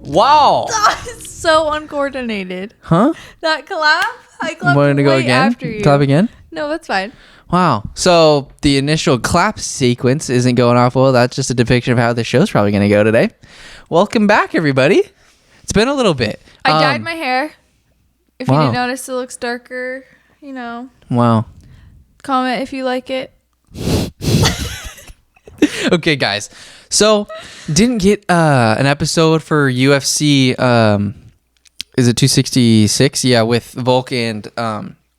Wow. That is so uncoordinated. Huh? That clap? I clapped Want to go again? after you. Clap again? No, that's fine. Wow. So the initial clap sequence isn't going off well. That's just a depiction of how the show's probably going to go today. Welcome back, everybody. It's been a little bit. I dyed my hair. If you didn't notice, it looks darker. You know. Wow. Comment if you like it. Okay, guys. So, didn't get an episode for UFC. Is it 266? Yeah, with Volk and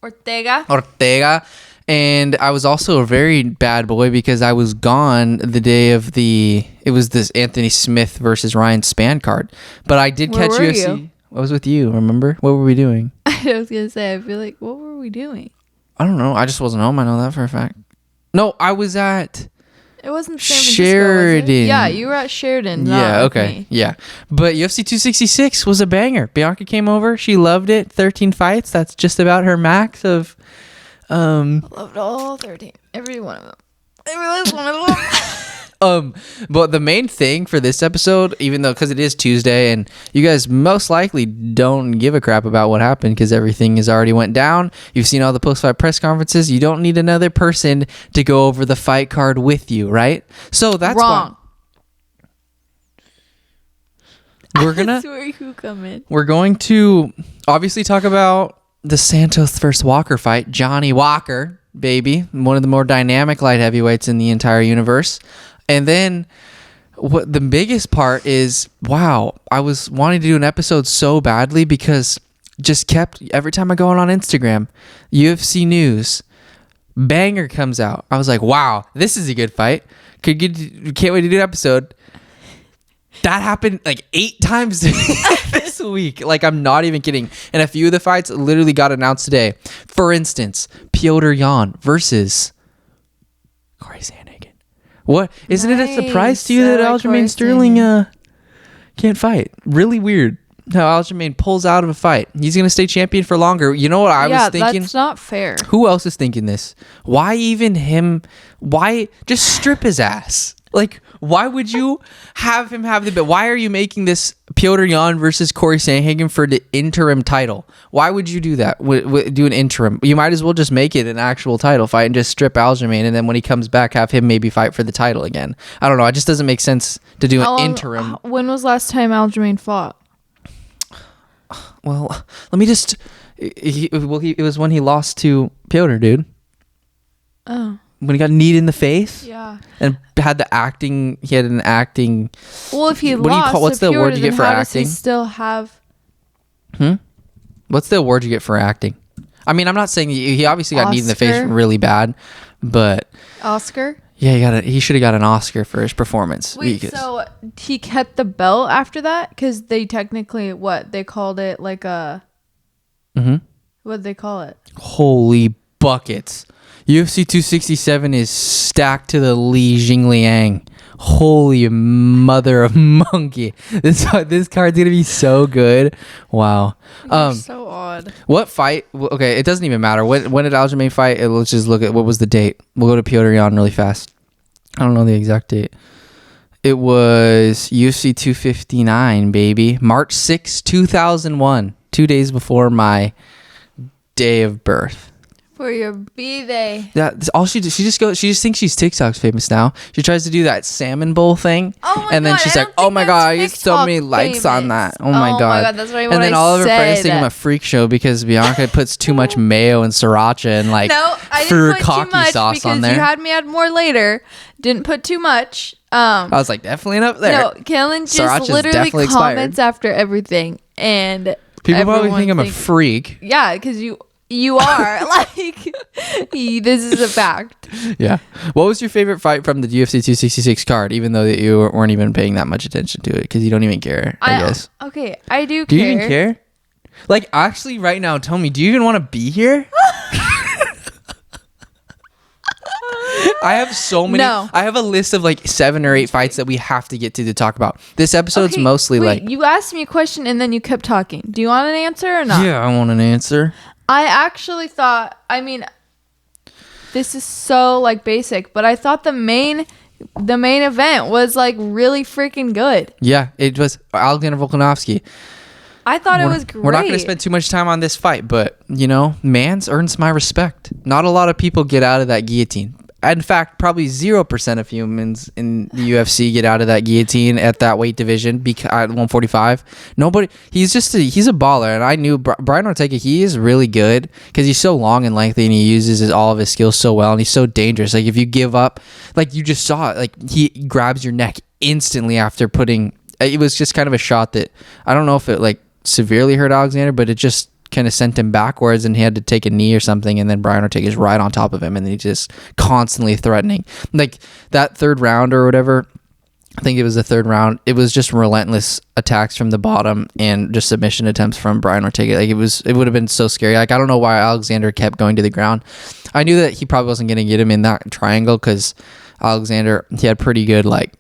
Ortega. And I was also a very bad boy because I was gone the day of it was this Anthony Smith versus Ryan Spann card. But I did catch UFC. You? I was with you, remember? What were we doing? I was going to say, I feel like, what were we doing? I don't know. I just wasn't home. I know that for a fact. No, I was at... It wasn't San Francisco, Sheridan. was it? Yeah, you were at Sheridan. Yeah, okay. Me. Yeah. But UFC 266 was a banger. Bianca came over. She loved it. 13 fights. That's just about her max of... I loved all 13. Every one of them. Every last one of them. But the main thing for this episode, even though because it is Tuesday and you guys most likely don't give a crap about what happened because everything has already went down. You've seen all the post-fight press conferences. You don't need another person to go over the fight card with you, right? So that's wrong. We're gonna. That's where you come in. We're going to obviously talk about the Santos versus Walker fight. Johnny Walker, baby, one of the more dynamic light heavyweights in the entire universe. And then what the biggest part is, wow, I was wanting to do an episode so badly because just kept, every time I go on Instagram, UFC news, banger comes out. I was like, wow, this is a good fight. Can't wait to do an episode. That happened like 8 times this week. Like, I'm not even kidding. And a few of the fights literally got announced today. For instance, Petr Yan versus Corey Sandhagen. What? Isn't it a surprise to you that Aljamain Sterling can't fight? Really weird how Aljamain pulls out of a fight. He's going to stay champion for longer. You know what I was thinking? Yeah, that's not fair. Who else is thinking this? Why even him? Why just strip his ass? Like, why would you have him have the bit? Why are you making this Petr Yan versus Corey Sandhagen for the interim title? Why would you do that? Do an interim? You might as well just make it an actual title fight and just strip Aljamain, and then when he comes back, have him maybe fight for the title again. I don't know. It just doesn't make sense to do an interim. When was last time Aljamain fought? Well, let me just... it was when he lost to Petr, dude. Oh. When he got kneed in the face, yeah, and had the acting. He had an acting. Well, if he lost, what's the award you get for acting? Does he still have? What's the award you get for acting? I mean, I'm not saying he obviously got kneed in the face really bad, but Oscar. Yeah, he should have got an Oscar for his performance. Wait, so he kept the belt after that? Because they technically they called it like a. What'd they call it? Holy buckets. UFC 267 is stacked to the Li Jingliang. Holy mother of monkey. This card's going to be so good. Wow. So odd. What fight? Okay, it doesn't even matter. When did Aljamain fight? Let's just look at what was the date. We'll go to Petr Yan really fast. I don't know the exact date. It was UFC 259, baby. March 6, 2001. 2 days before my day of birth. For your B-Day. That's all she does. She just thinks she's TikTok's famous now. She tries to do that salmon bowl thing. Oh my and then God, she's like, oh my God, I used so many likes on that. Oh my God. That's right. And then all of her friends think I'm a freak show because Bianca puts too much mayo and sriracha and like furikake sauce on there. You had me add more later. Didn't put too much. I was like, definitely up there. No, Kellan just literally comments after everything. And people probably think I'm a freak. Yeah, because you are. Like, this is a fact. Yeah. What was your favorite fight from the UFC 266 card, even though that you weren't even paying that much attention to it because you don't even care, I guess. Okay, I do care. Do you even care? Like, actually, right now, tell me, do you even want to be here? I have so many. No. I have a list of like 7 or 8 fights that we have to get to talk about. This episode's mostly like... You asked me a question and then you kept talking. Do you want an answer or not? Yeah, I want an answer. I actually thought, this is so like basic, but I thought the main the main event was like really freaking good. Yeah, it was Alexander Volkanovski. I thought it was great. We're not going to spend too much time on this fight, but, you know, Mans earns my respect. Not a lot of people get out of that guillotine. In fact, probably 0% of humans in the UFC get out of that guillotine at that weight division at 145. Nobody. He's a baller, and I knew Brian Ortega. He is really good because he's so long and lengthy, and he uses all of his skills so well, and he's so dangerous. Like if you give up, like you just saw it, like he grabs your neck instantly after putting. It was just kind of a shot that I don't know if it like severely hurt Alexander, but it just kind of sent him backwards and he had to take a knee or something, and then Brian Ortega's right on top of him and he's just constantly threatening. Like that third round or whatever, I think it was the third round, it was just relentless attacks from the bottom and just submission attempts from Brian Ortega. Like it would have been so scary. Like I don't know why Alexander kept going to the ground. I knew that he probably wasn't going to get him in that triangle because Alexander, he had pretty good like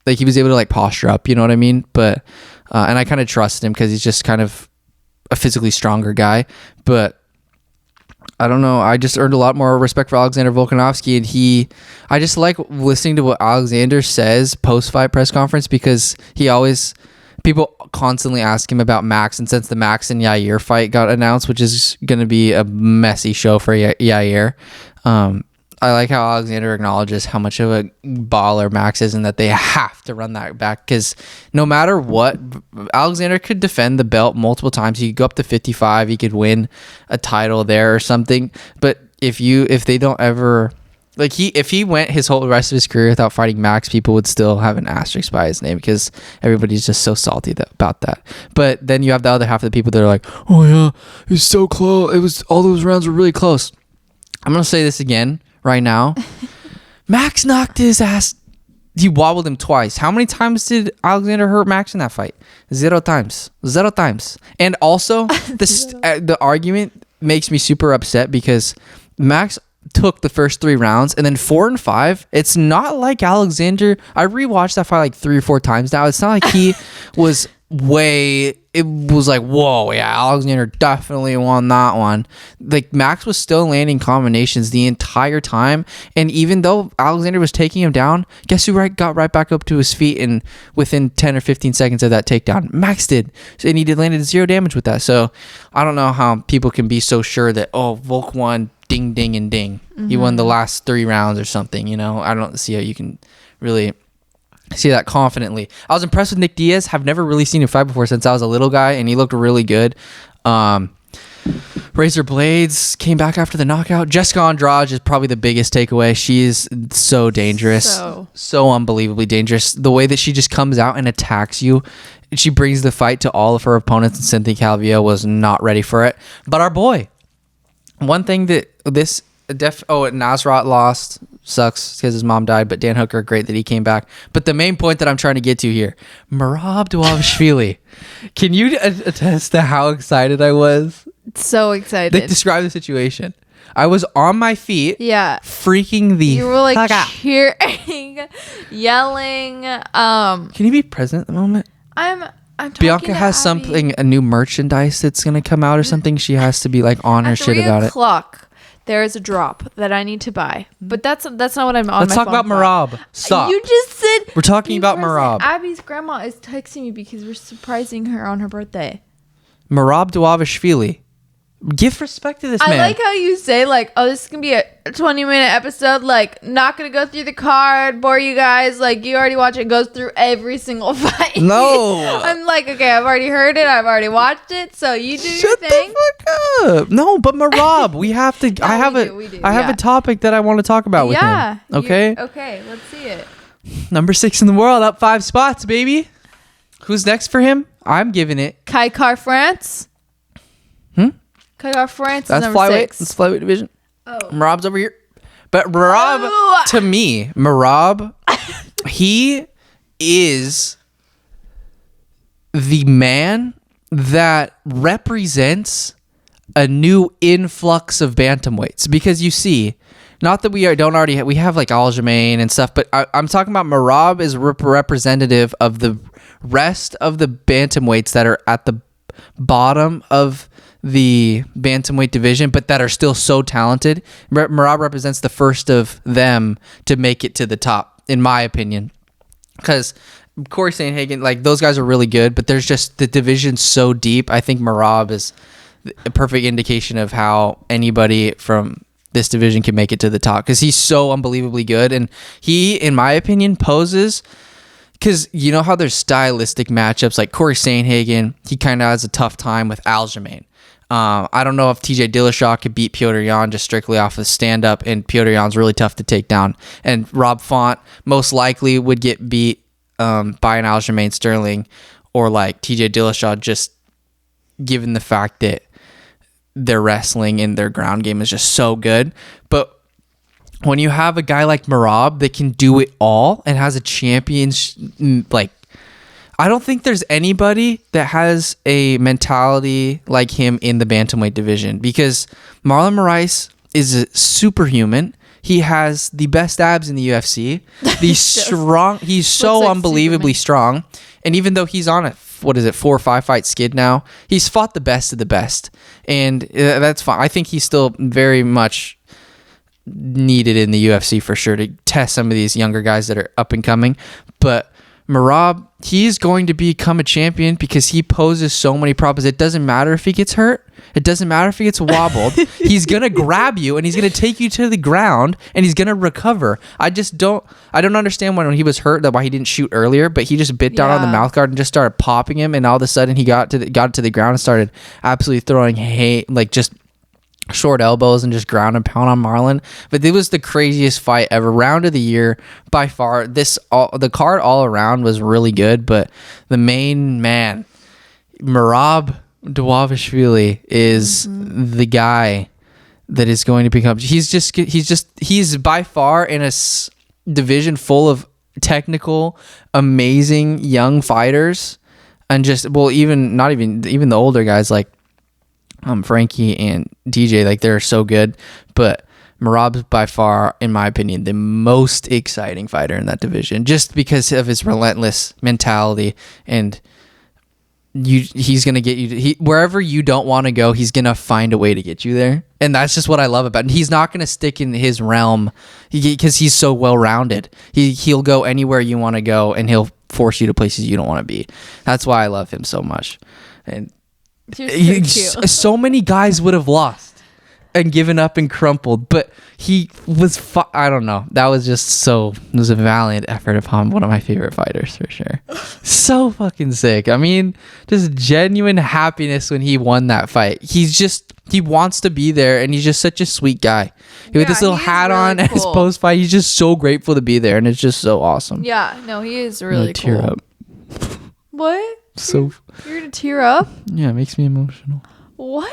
he was able to like posture up, you know what I mean? But and I kind of trust him because he's just kind of a physically stronger guy. But I don't know, I just earned a lot more respect for Alexander Volkanovski, and I just like listening to what Alexander says post-fight press conference because people constantly ask him about Max, and since the Max and Yair fight got announced, which is going to be a messy show for Yair, I like how Alexander acknowledges how much of a baller Max is and that they have to run that back because no matter what, Alexander could defend the belt multiple times. He could go up to 55. He could win a title there or something. But if they don't ever like if he went his whole rest of his career without fighting Max, people would still have an asterisk by his name because everybody's just so salty about that. But then you have the other half of the people that are like, oh yeah, it was so close. All those rounds were really close. I'm gonna say this again. Right now, Max knocked his ass. He wobbled him twice. How many times did Alexander hurt Max in that fight? 0 times. 0 times. And also, the argument makes me super upset because Max took the first 3 rounds and then 4 and 5. It's not like Alexander. I rewatched that fight like 3 or 4 times now. It's not like he was it was like, whoa, yeah, Alexander definitely won that one. Like Max was still landing combinations the entire time, and even though Alexander was taking him down, guess who got right back up to his feet and within 10 or 15 seconds of that takedown? Max did, and he landed 0 damage with that. So I don't know how people can be so sure that Volk won, ding ding and ding. He won the last 3 rounds or something, you know. I don't see how you can really see that confidently. I was impressed with Nick Diaz. Have never really seen him fight before since I was a little guy, and he looked really good. Razor Blades came back after the knockout. Jessica Andrade is probably the biggest takeaway. She is so dangerous, so unbelievably dangerous. The way that she just comes out and attacks you, she brings the fight to all of her opponents, and Cynthia Calvillo was not ready for it. But our boy, one thing that Nasrat lost. Sucks because his mom died, but Dan Hooker, great that he came back. But the main point that I'm trying to get to here, Merab Dvalishvili. Can you attest to how excited I was? So excited. Describe the situation. I was on my feet. Yeah. Freaking the You were like cheering, yelling. Can you be present at the moment? I'm Bianca has a new merchandise that's going to come out or something. She has to be like on her shit about it. 3:00. There is a drop that I need to buy, but that's not what I'm on. Let's talk about Merab. Stop. You just said we're talking about Merab. Abby's grandma is texting me because we're surprising her on her birthday. Merab Dvalishvili. Give respect to this man. I like how you say like, oh, this is gonna be a 20-minute episode. Like, not gonna go through the card, bore you guys. Like, you already watch it. Goes through every single fight. No. I'm like, okay, I've already heard it. I've already watched it. So you do your thing. Shut the fuck up. No, but Merab, we have to. No, I have a topic that I want to talk about with him. Okay. Okay. Let's see it. Number 6 in the world, up 5 spots, baby. Who's next for him? I'm giving it Kai Car France. Kai France is number 6. That's flyweight division. Oh. Merab's over here. But Merab, to me, he is the man that represents a new influx of bantamweights. Because you see, not that we have like Aljamain and stuff, but I'm talking about Merab is representative of the rest of the bantamweights that are at the bottom of the bantamweight division, but that are still so talented. Merab represents the first of them to make it to the top. in my opinion, because Corey Sandhagen, like those guys are really good, but there's just the division's so deep. I think Merab is a perfect indication of how anybody from this division can make it to the top because he's so unbelievably good. And he, in my opinion, poses, because you know how there's stylistic matchups like Corey Sandhagen, he kind of has a tough time with Aljamain. I don't know if TJ Dillashaw could beat Petr Yan just strictly off of stand-up, and Petr Yan's really tough to take down. And Rob Font most likely would get beat by an Aljamain Sterling or like TJ Dillashaw, just given the fact that their wrestling and their ground game is just so good. But when you have a guy like Merab that can do it all and has a champion, like, I don't think there's anybody that has a mentality like him in the bantamweight division, because Marlon Moraes is a superhuman. He has the best abs in the UFC. He's so like unbelievably Superman. Strong. And even though he's on a 4 or 5 fight skid now, he's fought the best of the best. And that's fine. I think he's still very much needed in the UFC for sure to test some of these younger guys that are up and coming. But Merab, he's going to become a champion because he poses so many problems. It doesn't matter if he gets hurt. It doesn't matter if he gets wobbled. He's going to grab you and he's going to take you to the ground and he's going to recover. I don't understand when he was hurt why he didn't shoot earlier, but he just bit down on the mouth guard and just started popping him, and all of a sudden he got to the ground and started absolutely throwing like just short elbows and just ground and pound on Marlon. But it was the craziest fight ever. Round of the year by far. The card all around was really good, but the main man, Merab Dvalishvili, is the guy that is going to become. He's by far in a division full of technical, amazing young fighters, and even the older guys like Frankie and DJ, like they're so good. But Merab's by far, in my opinion, the most exciting fighter in that division, just because of his relentless mentality. And he's gonna get you wherever you don't want to go. He's gonna find a way to get you there, and that's just what I love about him. He's not gonna stick in his realm because he's so well rounded. He'll go anywhere you want to go, and he'll force you to places you don't want to be. That's why I love him so much. And so many guys would have lost and given up and crumpled, but he was I don't know. That was just it was a valiant effort upon one of my favorite fighters for sure. So fucking sick. I mean, just genuine happiness when he won that fight. He wants to be there, and he's just such a sweet guy. With this little hat really on at his post fight, he's just so grateful to be there, and it's just so awesome. Yeah, no, he is really cool. Tear up. What? You're gonna tear up? Yeah, it makes me emotional. What?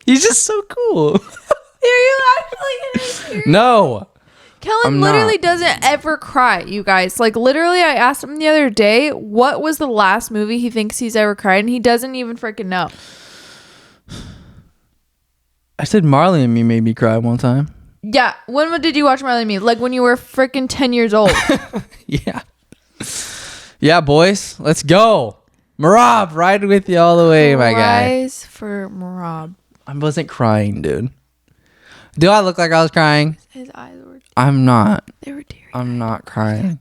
He's just so cool. Are you actually gonna tear No. up? Kellan literally doesn't ever cry, you guys. Like, literally, I asked him the other day what was the last movie he thinks he's ever cried, and he doesn't even freaking know. I said Marley and Me made me cry one time. Yeah. When did you watch Marley and Me? Like when you were freaking 10 years old. Yeah. Yeah, boys. Let's go. Merab, ride with you all the way, my guy. Rise for Merab. I wasn't crying, dude. Do I look like I was crying? His eyes were... I'm not. They were teary-eyed. I'm not crying.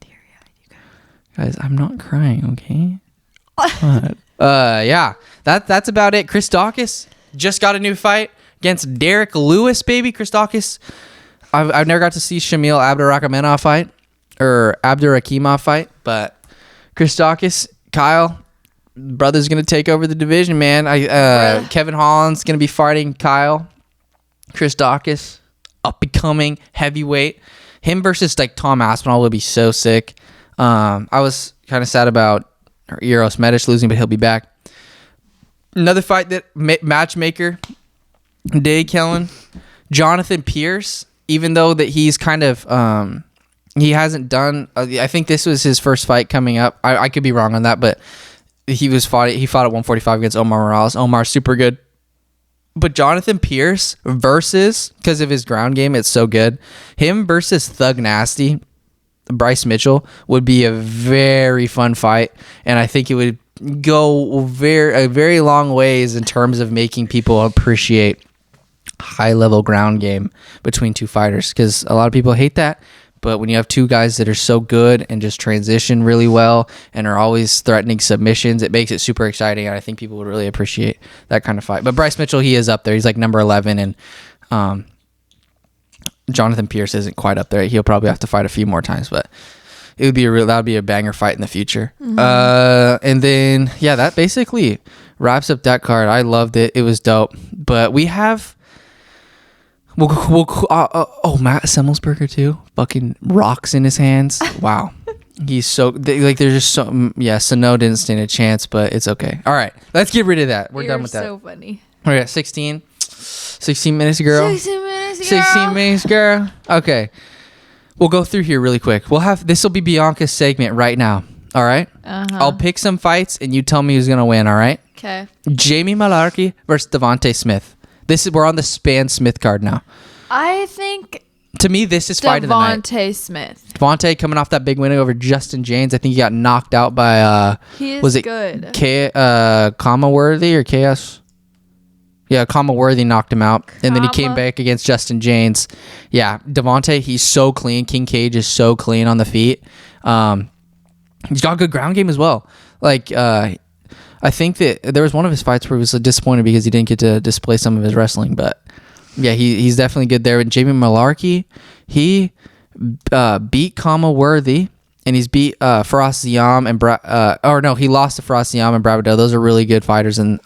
Guys, I'm not crying, okay? What? Yeah. That's about it. Chris Daukaus just got a new fight against Derek Lewis, baby. Chris Daukaus. I've never got to see Shamil Abdurakhimov fight, but Chris Daukaus, Kyle, brother's gonna take over the division, man. Kevin Holland's gonna be fighting Kyle. Chris Daukaus, up and coming heavyweight. Him versus like Tom Aspinall would be so sick. I was kind of sad about Eros Medic losing, but he'll be back. Another fight that matchmaker Day Kellan, Jonathan Pierce. Even though that he's kind of he hasn't done. I think this was his first fight coming up. I could be wrong on that, but he fought at 145 against Omar Morales. Omar's super good. But Jonathan Pierce versus, because of his ground game, it's so good. Him versus Thug Nasty, Bryce Mitchell, would be a very fun fight, and I think it would go a very long ways in terms of making people appreciate high level ground game between two fighters, because a lot of people hate that, But when you have two guys that are so good and just transition really well and are always threatening submissions, it makes it super exciting. And I think people would really appreciate that kind of fight. But Bryce Mitchell, he is up there. He's like number 11. And Jonathan Pierce isn't quite up there. He'll probably have to fight a few more times. But it would be that would be a banger fight in the future. And then, yeah, that basically wraps up that card. I loved it. It was dope. But we have... Matt Semmelsberger too. Fucking rocks in his hands. Wow. He's so there's just so Sano didn't stand a chance, but it's okay. All right, let's get rid of that. We're done with that. So funny. We're at 16 minutes, girl. 16 minutes, girl. Okay, we'll go through here really quick. This will be Bianca's segment right now. All right. I'll pick some fights and you tell me who's gonna win. All right. Okay. Jamie Malarkey versus Devante Smith. We're on the Span Smith card now. I think to me this is fight of the night. Devante Smith. Devante coming off that big win over Justin James. I think he got knocked out by good. Kamaworthy or Chaos? Yeah, Kamaworthy knocked him out. And then he came back against Justin James. Yeah, Devante, he's so clean. King Cage is so clean on the feet. He's got a good ground game as well. I think that there was one of his fights where he was disappointed because he didn't get to display some of his wrestling. But, yeah, he's definitely good there. And Jamie Malarkey, he beat Kamaworthy, and he's beat Faraz Ziam and he lost to Faraz Ziam and Bravado. Those are really good fighters. And,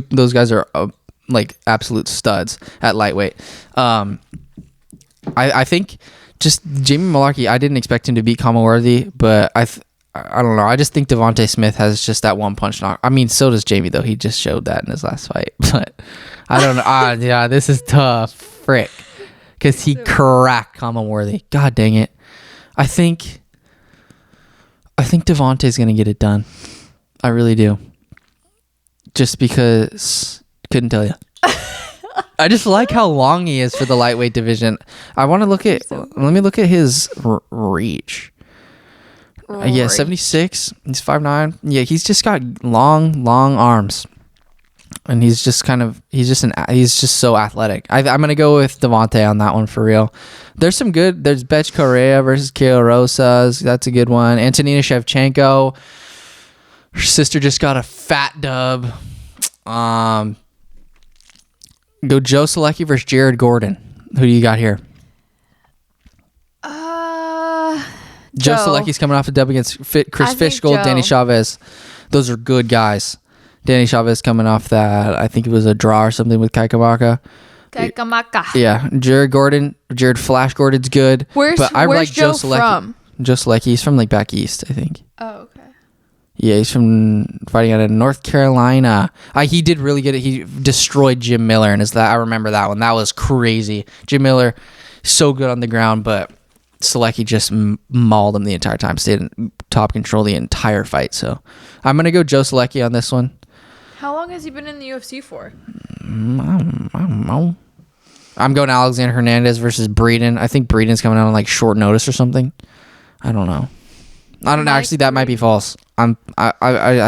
those guys are, absolute studs at lightweight. I think just Jamie Malarkey, I didn't expect him to beat Kamaworthy, but I don't know. I just think Devante Smith has just that one punch knock. I mean, so does Jamie, though. He just showed that in his last fight. But I don't know. Yeah, this is tough. Frick. Because he cracked Kamaworthy. God dang it. I think Devante's going to get it done. I really do. Just because... Couldn't tell you. I just like how long he is for the lightweight division. I want to look at... Let me look at his reach. Yeah, 76. He's 5'9". Yeah, he's just got long arms, and he's just so athletic. I'm gonna go with Devante on that one for real. There's some good. There's Betch Correa versus Kale Rosas. That's a good one. Antonina Shevchenko. Her sister just got a fat dub. Go Joe Salecki versus Jared Gordon. Who do you got here? Joe Salecki's coming off a dub against Chris Fishgold, Danny Chavez. Those are good guys. Danny Chavez coming off that. I think it was a draw or something with Kaikamaka. Yeah. Jared Flash Gordon's good. Where's Joe from? Joe Salecki. He's from back east, I think. Oh, okay. Yeah, he's from fighting out of North Carolina. He did really good. He destroyed Jim Miller, and I remember that one. That was crazy. Jim Miller, so good on the ground, but Salecki just mauled him the entire time. Stayed in top control the entire fight. So I'm going to go Joe Salecki on this one. How long has he been in the UFC for? I don't know. I'm going Alexander Hernandez versus Breeden. I think Breeden's coming out on short notice or something. I don't know. I don't know. Actually, that might be false. I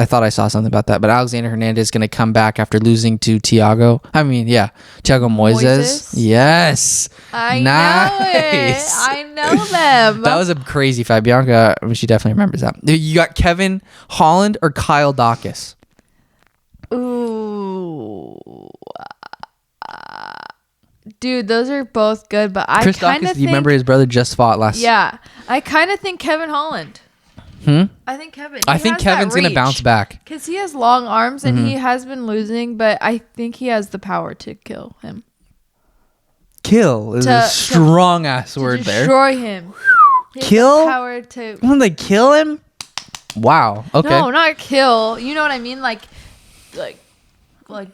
thought I saw something about that. But Alexander Hernandez is going to come back after losing to Thiago Moises. Yes. I know it. I know them. That was a crazy fight. Bianca, she definitely remembers that. You got Kevin Holland or Kyle Dawkins? Ooh. Dude, those are both good, but I Chris kind of think... Do you remember his brother just fought last... Yeah. I kind of think Kevin Holland. I think Kevin. I think Kevin's going to bounce back. Because he has long arms and he has been losing, but I think he has the power to kill him. Kill is a strong-ass word there. Destroy him. Kill? Power to... When they kill him? Wow. Okay. No, not kill. You know what I mean? Like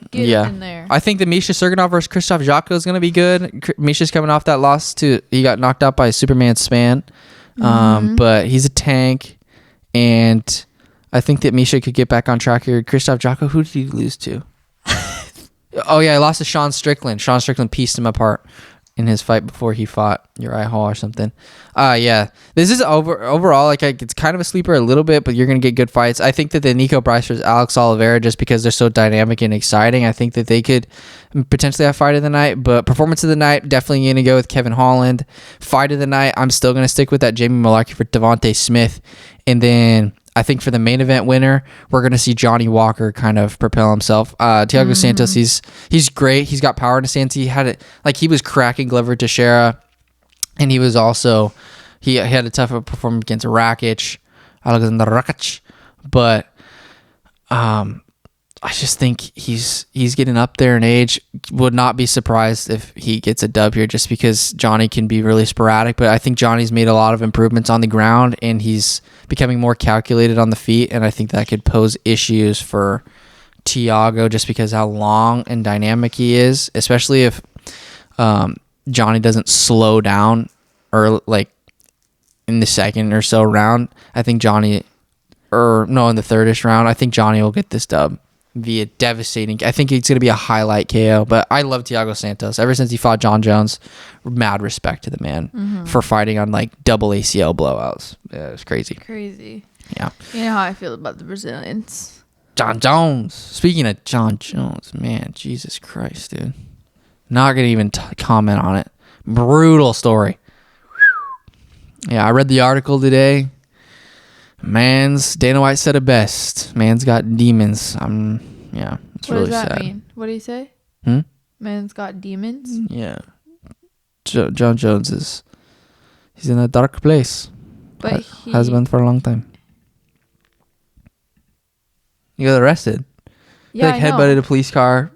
get in there. I think the Misha Sergenov versus Krzysztof Jotko is going to be good. Misha's coming off that loss he got knocked out by Superman Span. But he's a tank. And I think that Misha could get back on track here. Krzysztof Jotko, who did he lose to? Oh, yeah, he lost to Sean Strickland. Sean Strickland pieced him apart in his fight before he fought Uriah Hall or something. Yeah, this is overall like it's kind of a sleeper a little bit, but you're gonna get good fights. I think that the Nico Bryce versus Alex Oliveira, just because they're so dynamic and exciting, I think that they could potentially have fight of the night. But performance of the night, definitely gonna go with Kevin Holland. Fight of the night, I'm still gonna stick with that Jamie Malarkey for Devante Smith, and then I think for the main event winner, we're going to see Johnny Walker kind of propel himself. Thiago Santos, he's great. He's got power in his stance. He had it like he was cracking Glover Teixeira, and he was also he had a tough performance against Alexander Rakic, but I just think he's getting up there in age. Would not be surprised if he gets a dub here, just because Johnny can be really sporadic. But I think Johnny's made a lot of improvements on the ground, and he's becoming more calculated on the feet. And I think that could pose issues for Thiago, just because how long and dynamic he is, especially if Johnny doesn't slow down or like in the second or so round. I think in the thirdish round, I think Johnny will get this dub via devastating. I think it's going to be a highlight KO, but I love Thiago Santos. Ever since he fought John Jones, mad respect to the man for fighting on like double ACL blowouts. Yeah, it's crazy. Yeah. You know how I feel about the Brazilians. John Jones. Speaking of John Jones, man, Jesus Christ, dude. Not going to even comment on it. Brutal story. Yeah, I read the article today. Dana White said it best. Man's got demons. It's really sad. What does that mean? What do you say? Man's got demons? Yeah. John Jones he's in a dark place. But has been for a long time. He got arrested. Yeah, he headbutted a police car,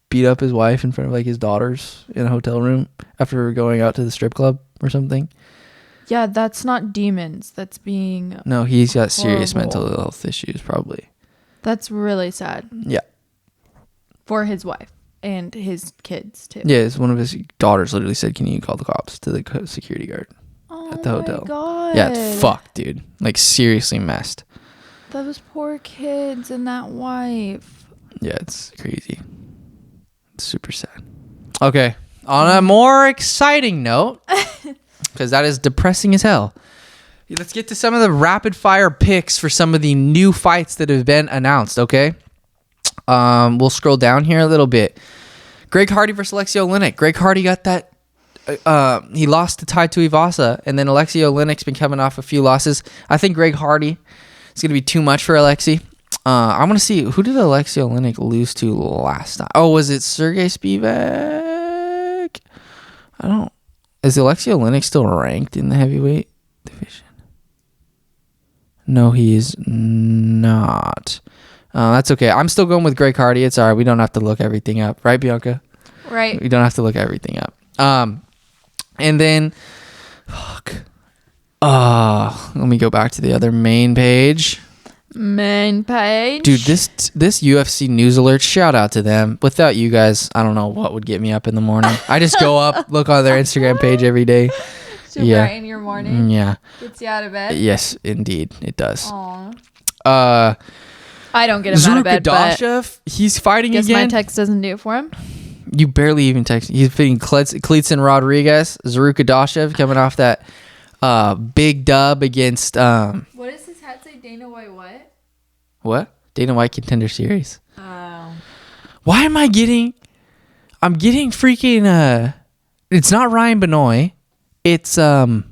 beat up his wife in front of like his daughters in a hotel room after going out to the strip club or something. Yeah, that's not demons. That's being No, he's got serious mental health issues, probably. That's really sad. Yeah. For his wife and his kids, too. Yeah, one of his daughters literally said, "Can you call the cops?" to the security guard at the hotel. Oh, my God. Yeah, it's fucked, dude. Like, seriously messed. Those poor kids and that wife. Yeah, it's crazy. It's super sad. Okay, on a more exciting note... because that is depressing as hell. Let's get to some of the rapid fire picks for some of the new fights that have been announced, okay? We'll scroll down here a little bit. Greg Hardy versus Alexei Oleinik. Greg Hardy got that. He lost to Tai Tuivasa, and then Alexei Oleinik's been coming off a few losses. I think Greg Hardy is going to be too much for Alexei. I want to see, who did Alexei Oleinik lose to last time? Oh, was it Sergey Spivak? Is Alexei Oleinik still ranked in the heavyweight division? No, he is not. That's okay. I'm still going with Greg Hardy. It's all right. We don't have to look everything up. Right, Bianca? Right. We don't have to look everything up. And then... Fuck. Let me go back to the other main page. Dude, this UFC news alert, shout out to them. Without you guys, I don't know what would get me up in the morning. I just go up, look on their Instagram page every day. To brighten your morning. Yeah. Gets you out of bed. Yes, indeed, it does. Aww. I don't get him out of bed, but he's fighting guess again. My text doesn't do it for him. You barely even text. He's fighting Kleitson Rodriguez. Zarukadashev coming off that big dub against... What does his hat say? Dana White what? What? Dana White Contender Series. Oh. Why am I getting... I'm getting freaking... It's not Ryan Benoit. It's... I'm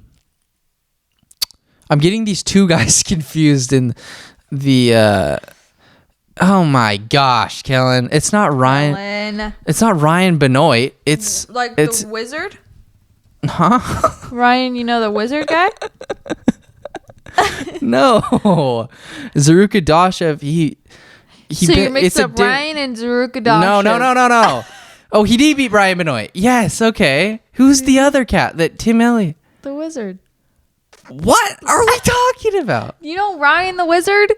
getting these two guys confused in the... Oh my gosh, Kellan. It's not Ryan. It's not Ryan Benoit. It's... the wizard? Huh? Ryan, you know the wizard guy? No. Zarukadashev, so you mixed up Ryan and Zarukadashev. No. Oh, he did beat Ryan Benoit. Yes, okay. Who's the other cat that Tim Elliott? The wizard. What are we talking about? You know Ryan the wizard?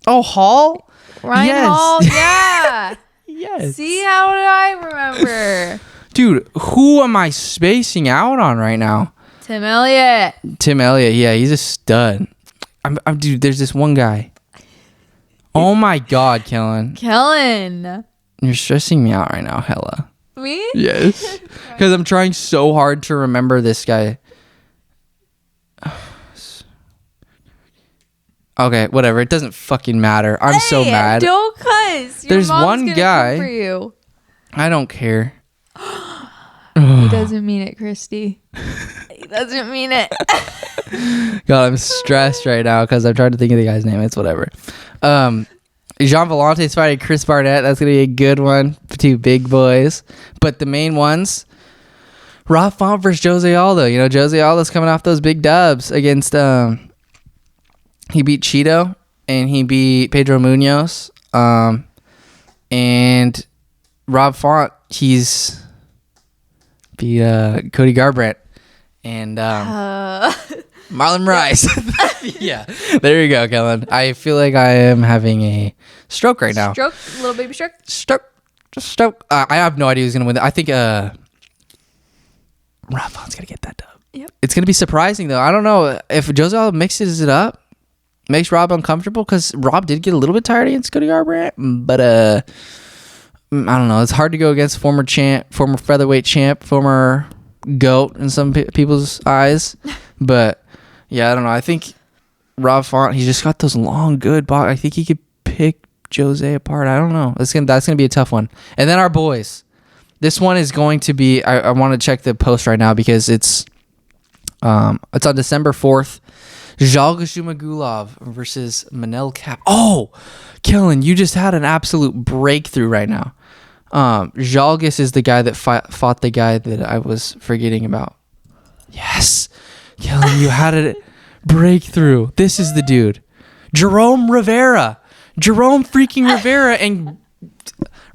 Oh, Hall? Ryan yes. Hall, yeah. Yes. See, how did I remember? Dude, who am I spacing out on right now? Tim Elliott, yeah, he's a stud. Dude, there's this one guy. Oh my God, Kellan. You're stressing me out right now, hella. Me? Yes. Because I'm trying so hard to remember this guy. Okay, whatever. It doesn't fucking matter. I'm so mad. Don't cuss. There's one guy. Come for you. I don't care. He doesn't mean it, Christy. He doesn't mean it. God, I'm stressed right now because I'm trying to think of the guy's name. It's whatever. Jean Valente's fighting Chris Barnett. That's going to be a good one. Two big boys. But the main ones, Rob Font versus Jose Aldo. You know, Jose Aldo's coming off those big dubs against... he beat Cheeto and he beat Pedro Munoz. And Rob Font, he's beat Cody Garbrandt and Marlon Rice. Yeah, there you go, Kellan. I feel like I am having a stroke right now. Stroke, little baby stroke. Stroke. I have no idea who's gonna win. I think Rob Font's gonna get that dub. Yep. It's gonna be surprising though. I don't know if Jose Aldo mixes it up, makes Rob uncomfortable because Rob did get a little bit tired against Cody Garbrandt, but I don't know. It's hard to go against former featherweight champ, former GOAT in some people's eyes. But yeah, I don't know. I think Rob Font, he's just got those long, good box. I think he could pick Jose apart. I don't know. That's gonna be a tough one. And then our boys. This one is going to be. I want to check the post right now because it's on December 4th. Zhalgas Zhumagulov versus Manel Cap. Oh, Kellan, you just had an absolute breakthrough right now. Zhalgas is the guy that fought the guy that I was forgetting about. Yes. Kellan, you had a breakthrough. This is the dude. Jerome freaking Rivera and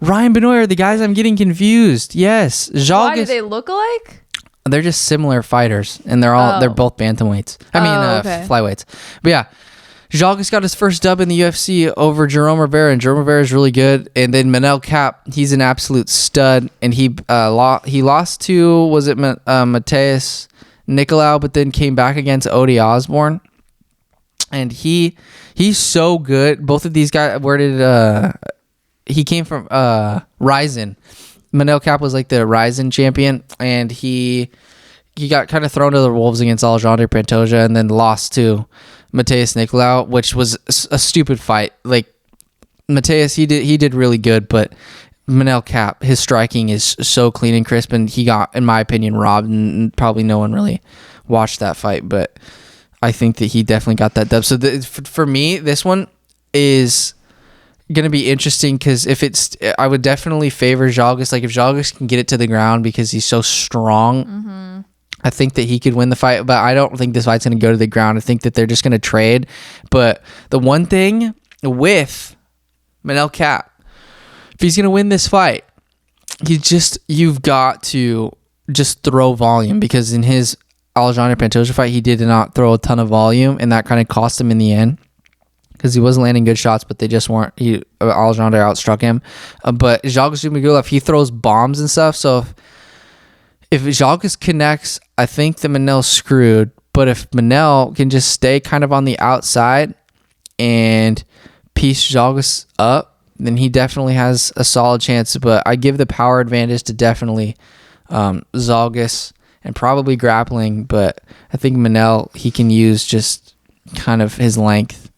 Ryan Benoit are the guys I'm getting confused. Yes. Zhalgas. Why do they look alike? They're just similar fighters, and they're both bantamweights. Flyweights. But yeah, Zhalgas got his first dub in the UFC over Jerome Rivera, and Jerome Rivera is really good. And then Manel Cap, he's an absolute stud, and he lost to Mateus Nicolau, but then came back against Odie Osborne, and he's so good. Both of these guys, he came from Ryzen. Manel Cap was like the Ryzen champion, and he got kind of thrown to the wolves against Alexandre Pantoja, and then lost to Mateus Nicolau, which was a stupid fight. Like Mateus, he did really good, but Manel Cap, his striking is so clean and crisp, and he got, in my opinion, robbed, and probably no one really watched that fight, but I think that he definitely got that dub. So for me, this one is going to be interesting because I would definitely favor Zhalgas. Like if Zhalgas can get it to the ground because he's so strong, I think that he could win the fight, but I don't think this fight's going to go to the ground. I think that they're just going to trade. But the one thing with Manel Cap, if he's going to win this fight, you've got to just throw volume, because in his Alexandre Pantoja fight, he did not throw a ton of volume, and that kind of cost him in the end, because he wasn't landing good shots, but they just weren't. Alexandre outstruck him. But Zhalgas Zhumagulov, he throws bombs and stuff. So if Zhalgas connects, I think the Manel's screwed. But if Manel can just stay kind of on the outside and piece Zhalgas up, then he definitely has a solid chance. But I give the power advantage to definitely Zhalgas and probably grappling. But I think Manel, he can use just kind of his length.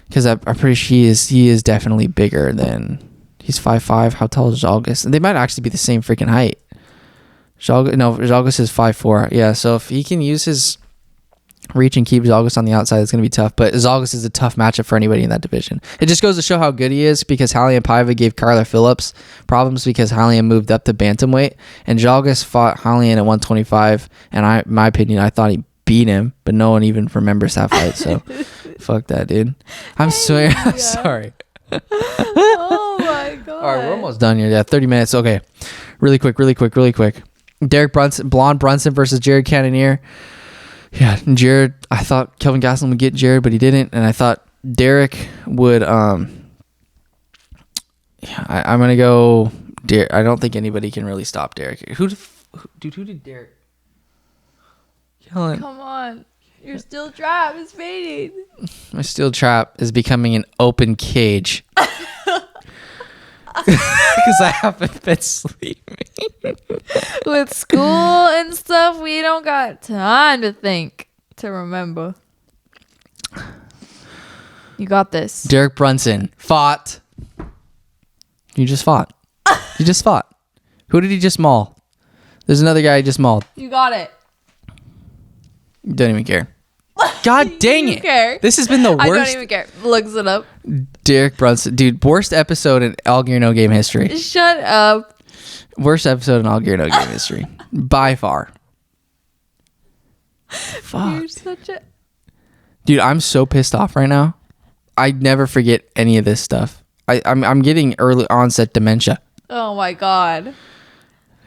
Because I'm pretty sure he is definitely bigger than... He's 5'5". How tall is Zhalgas? And they might actually be the same freaking height. Zhalgas is 5'4". Yeah, so if he can use his reach and keep Zhalgas on the outside, it's going to be tough. But Zhalgas is a tough matchup for anybody in that division. It just goes to show how good he is, because Raulian Paiva gave Kyler Phillips problems because Raulian moved up to bantamweight. And Zhalgas fought Raulian at 125. And in my opinion, I thought he beat him, but no one even remembers that fight, so fuck that, dude. I'm sorry. Oh my god. All right, we're almost done here. Yeah, 30 minutes. Okay, really quick. Derek Brunson versus Jared Cannonier. Yeah, Jared, I thought Kelvin Gastelum would get Jared, but he didn't, and I thought Derek would I'm gonna go Derek. I don't think anybody can really stop Derek. Who did Derek? Come on. Your steel trap is fading. My steel trap is becoming an open cage. Because I haven't been sleeping. With school and stuff, we don't got time to think, to remember. You got this. Derek Brunson fought. You just fought. You just fought. Who did he just maul? There's another guy he just mauled. You got it. Don't even care. God dang it. Care. This has been the worst. I don't even care. Looks it up. Derek Brunson. Dude, worst episode in All Gear No Game history. Shut up. Worst episode in All Gear No Game history. By far. Fuck. You're such a... Dude, I'm so pissed off right now. I never forget any of this stuff. I'm getting early onset dementia. Oh my God.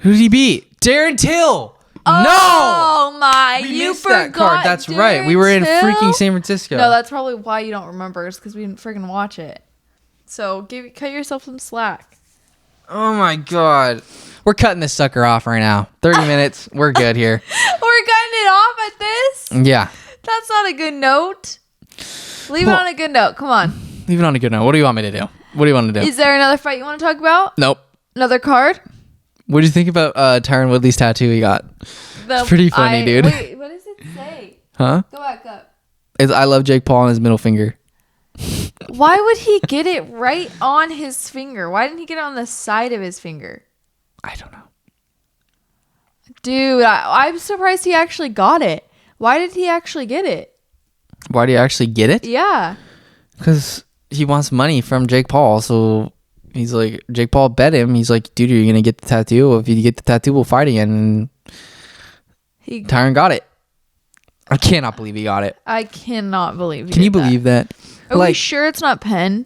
Who did he beat? Darren Till. Oh my! We missed forgot that card. That's Darren right. We were in Till? freaking San Francisco. No, that's probably why you don't remember. It's because we didn't freaking watch it. So cut yourself some slack. Oh my God. We're cutting this sucker off right now. 30 minutes. We're good here. We're cutting it off at this? Yeah. That's not a good note. Leave it on a good note. Come on. Leave it on a good note. What do you want me to do? What do you want to do? Is there another fight you want to talk about? Nope. Another card? What do you think about Tyron Woodley's tattoo he got? It's pretty funny, dude. Wait, what does it say? Huh? Go back up. It's I love Jake Paul on his middle finger. Why would he get it right on his finger? Why didn't he get it on the side of his finger? I don't know. Dude, I'm surprised he actually got it. Why did he actually get it? Why do you actually get it? Yeah. Because he wants money from Jake Paul. So he's like, Jake Paul bet him. He's like, dude, you're going to get the tattoo. If you get the tattoo, we'll fight again. And Tyron got it. I cannot believe he got it. I cannot believe he Can you did believe that? Are we sure it's not pen?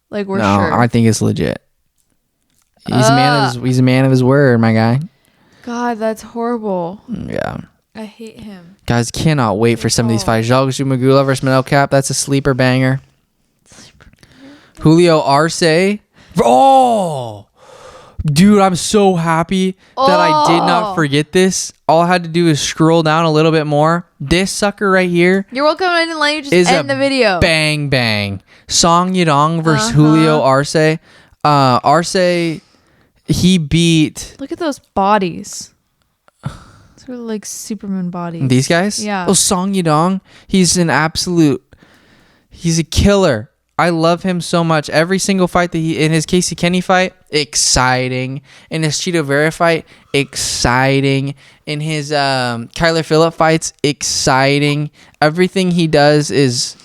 Like, we're no, sure. I think it's legit. He's a man of his word, my guy. God, that's horrible. Yeah. I hate him. Guys, cannot wait for some of these fights. Jacques Magula versus Manel Cap. That's a sleeper banger. Julio Arce. Oh, dude, I'm so happy that I did not forget this. All I had to do is scroll down a little bit more. This sucker right here. You're welcome. I didn't let you just end the video. Bang, bang. Song Yadong versus Julio Arce. Arce, he beat... Look at those bodies. They're like Superman bodies. These guys? Yeah. Oh, Song Yadong. He's an absolute... He's a killer. I love him so much. Every single fight that in his Casey Kenny fight, exciting. In his Chito Vera fight, exciting. In his Kyler Phillip fights, exciting. Everything he does is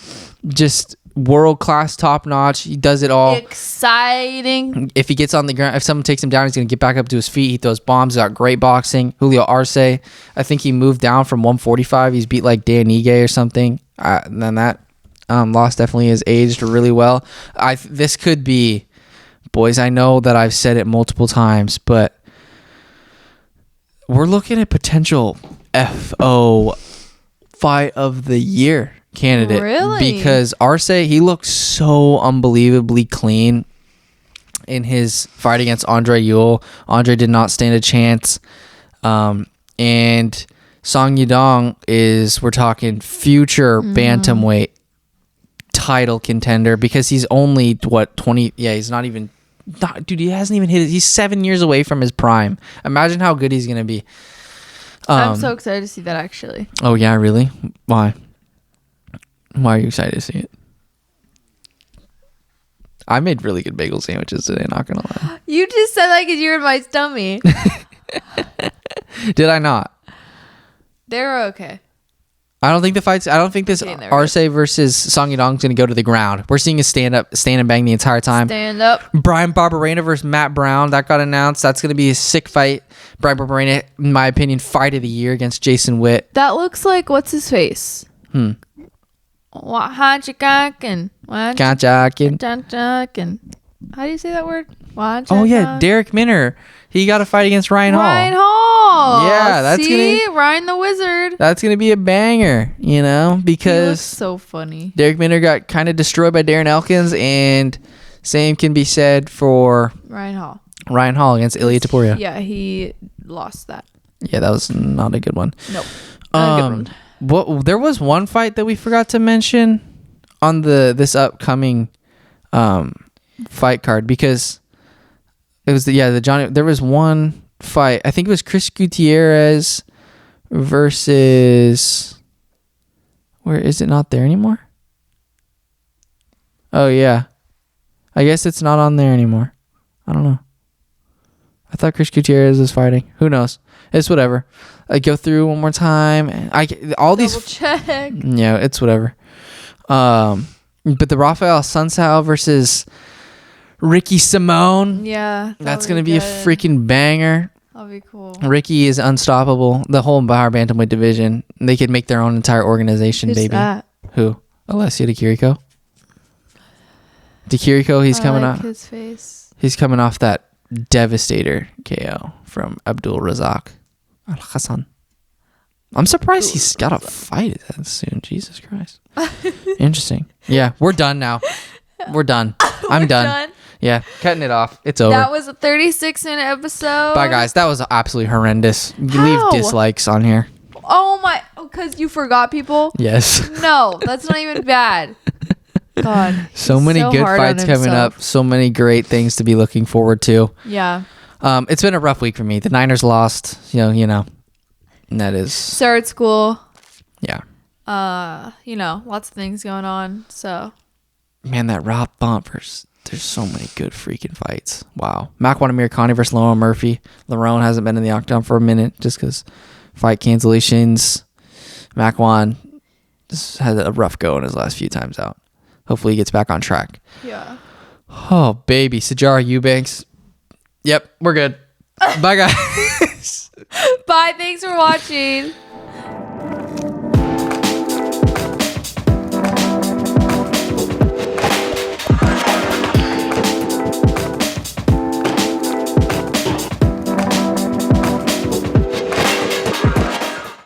just world-class, top-notch. He does it all. Exciting. If he gets on the ground, if someone takes him down, he's going to get back up to his feet. He throws bombs. He's got great boxing. Julio Arce, I think he moved down from 145. He's beat like Dan Ige or something. And then that loss definitely has aged really well. This could be, boys, I know that I've said it multiple times, but we're looking at potential FO fight of the year candidate. Really? Because Arce, he looks so unbelievably clean in his fight against Andre Ewell. Andre did not stand a chance. And Song Yadong is, we're talking future Bantamweight title contender, because he's only 20. Yeah, he's not even, dude, he hasn't even hit it. He's 7 years away from his prime. Imagine how good he's gonna be. I'm so excited to see that, actually. Oh yeah, really? Why are you excited to see it? I made really good bagel sandwiches today, not gonna lie. You just said that because you're in my stomach. Did I not? They're okay. I don't think this Arce versus Song Yadong is going to go to the ground. We're seeing a stand and bang the entire time. Stand up. Brian Barberena versus Matt Brown. That got announced. That's going to be a sick fight. Brian Barberena, in my opinion, fight of the year against Jason Witt. That looks like, what's his face? Wahachikakin. How do you say that word? Oh yeah, Derek Minner. He got a fight against Ryan Hall. Yeah, that's Ryan the Wizard. That's gonna be a banger, because he looks so funny. Derek Minner got kind of destroyed by Darren Elkins, and same can be said for Ryan Hall against Ilya Taporia. Yeah, he lost that. Yeah, that was not a good one. Nope. Not a good one. There was one fight that we forgot to mention on this upcoming fight card, because It was the Johnny. There was one fight. I think it was Chris Gutierrez versus. Where is it not there anymore? Oh yeah, I guess it's not on there anymore. I don't know. I thought Chris Gutierrez was fighting. Who knows? It's whatever. I go through one more time. Double check. Yeah, it's whatever. But the Rafael Sunsao versus Ricky Simone. Yeah. That's going to be a freaking banger. That'll be cool. Ricky is unstoppable. The whole Bar Bantamweight division. They could make their own entire organization, Who's baby. That? Who? Alessio Di Chirico. Di Chirico, he's coming like off. his face. He's coming off that devastator KO from Abdul Razak Al Hassan. I'm surprised he's got a fight that soon. Jesus Christ. Interesting. Yeah, we're done now. We're done. I'm done. Yeah, cutting it off. It's over. That was a 36-minute episode. Bye, guys. That was absolutely horrendous. Leave dislikes on here. Oh my, because you forgot people? Yes. No, that's not even bad. God. So many good fights coming up. So many great things to be looking forward to. Yeah. It's been a rough week for me. The Niners lost. You know. And that is. Started school. Yeah. Lots of things going on. So. Man, that Rob Bumpers. There's so many good freaking fights. Wow. Makwan Amirkhani versus Lerone Murphy. Lerone hasn't been in the octagon for a minute just because fight cancellations. Makwan just had a rough go in his last few times out. Hopefully he gets back on track. Yeah. Oh, baby. Sajara Eubanks. Yep, we're good. Bye, guys. Bye. Thanks for watching.